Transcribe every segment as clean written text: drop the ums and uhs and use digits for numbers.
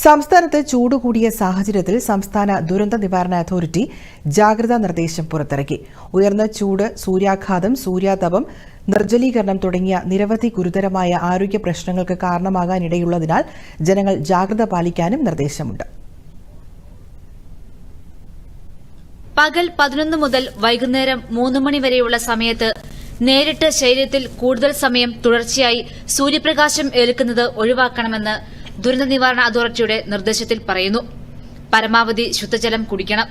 സംസ്ഥാനത്ത് ചൂട് കൂടിയ സാഹചര്യത്തിൽ സംസ്ഥാന ദുരന്ത നിവാരണ അതോറിറ്റി ജാഗ്രതാ നിർദ്ദേശം പുറത്തിറക്കി. ഉയർന്ന ചൂട്, സൂര്യാഘാതം, സൂര്യാതപം, നിർജ്ജലീകരണം തുടങ്ങിയ നിരവധി ഗുരുതരമായ ആരോഗ്യ പ്രശ്നങ്ങൾക്ക് കാരണമാകാനിടയുള്ളതിനാൽ ജനങ്ങൾ ജാഗ്രത പാലിക്കാനും നിർദ്ദേശമുണ്ട്. പകൽ 11 മുതൽ വൈകുന്നേരം 3 മണി വരെയുള്ള സമയത്ത് നേരിട്ട് ശരീരത്തിൽ കൂടുതൽ സമയം തുടർച്ചയായി സൂര്യപ്രകാശം ഏൽക്കുന്നത് ഒഴിവാക്കണമെന്ന് ദുരന്ത നിവാരണ അതോറിറ്റിയുടെ നിർദ്ദേശത്തിൽ പറയുന്നു. പരമാവധി ശുദ്ധജലം കുടിക്കണം.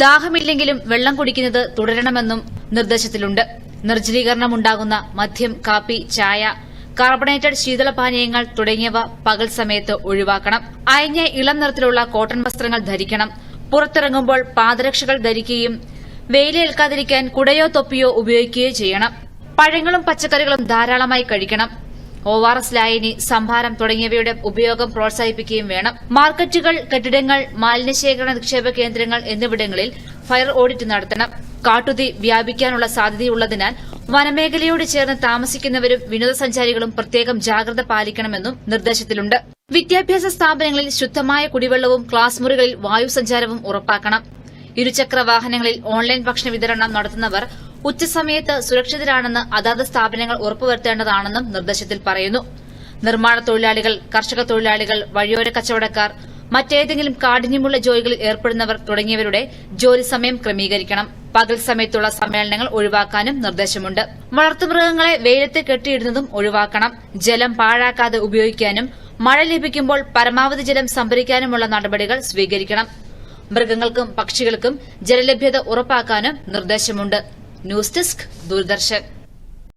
ദാഹമില്ലെങ്കിലും വെള്ളം കുടിക്കുന്നത് തുടരണമെന്നും നിർദ്ദേശത്തിലുണ്ട്. നിർജ്ജലീകരണമുണ്ടാകുന്ന മദ്യം, കാപ്പി, ചായ, കാർബണേറ്റഡ് ശീതളപാനീയങ്ങൾ തുടങ്ങിയവ പകൽ സമയത്ത് ഒഴിവാക്കണം. അയഞ്ഞ ഇളം നിറത്തിലുള്ള കോട്ടൺ വസ്ത്രങ്ങൾ ധരിക്കണം. പുറത്തിറങ്ങുമ്പോൾ പാദരക്ഷകൾ ധരിക്കുകയും വെയിലേൽക്കാതിരിക്കാൻ കുടയോ തൊപ്പിയോ ഉപയോഗിക്കുകയോ ചെയ്യണം. പഴങ്ങളും പച്ചക്കറികളും ധാരാളമായി കഴിക്കണം. ORS ലായനി, സംഭാരം തുടങ്ങിയവയുടെ ഉപയോഗം പ്രോത്സാഹിപ്പിക്കുകയും വേണം. മാർക്കറ്റുകൾ, കെട്ടിടങ്ങൾ, മാലിന്യശേഖരണ നിക്ഷേപ കേന്ദ്രങ്ങൾ എന്നിവിടങ്ങളിൽ ഫയർ ഓഡിറ്റ് നടത്തണം. കാട്ടുതീ വ്യാപിക്കാനുള്ള സാധ്യതയുള്ളതിനാൽ വനമേഖലയോട് ചേർന്ന് താമസിക്കുന്നവരും വിനോദസഞ്ചാരികളും പ്രത്യേകം ജാഗ്രത പാലിക്കണമെന്നും നിർദ്ദേശത്തിലുണ്ട്. വിദ്യാഭ്യാസ സ്ഥാപനങ്ങളിൽ ശുദ്ധമായ കുടിവെള്ളവും ക്ലാസ് മുറികളിൽ വായുസഞ്ചാരവും ഉറപ്പാക്കണം. ഇരുചക്ര വാഹനങ്ങളിൽ ഓൺലൈൻ ഭക്ഷണ വിതരണം നടത്തുന്നവർ ഉച്ചസമയത്ത് സുരക്ഷിതരാണെന്ന് അതാത് സ്ഥാപനങ്ങൾ ഉറപ്പുവരുത്തേണ്ടതാണെന്നും നിർദ്ദേശത്തിൽ പറയുന്നു. നിർമ്മാണ തൊഴിലാളികൾ, കർഷക തൊഴിലാളികൾ, വഴിയോര കച്ചവടക്കാർ, മറ്റേതെങ്കിലും കാഠിന്യമുള്ള ജോലികളിൽ ഏർപ്പെടുന്നവർ തുടങ്ങിയവരുടെ ജോലി സമയം ക്രമീകരിക്കണം. പകൽ സമയത്തുള്ള സമ്മേളനങ്ങൾ ഒഴിവാക്കാനും നിർദ്ദേശമുണ്ട്. വളർത്തുമൃഗങ്ങളെ വെയിലത്ത് കെട്ടിയിടുന്നതും ഒഴിവാക്കണം. ജലം പാഴാക്കാതെ ഉപയോഗിക്കാനും മഴ ലഭിക്കുമ്പോൾ പരമാവധി ജലം സംഭരിക്കാനുമുള്ള നടപടികൾ സ്വീകരിക്കണം. മൃഗങ്ങൾക്കും പക്ഷികൾക്കും ജലലഭ്യത ഉറപ്പാക്കാനും നിർദ്ദേശമുണ്ട്. News desk, Doordarshan.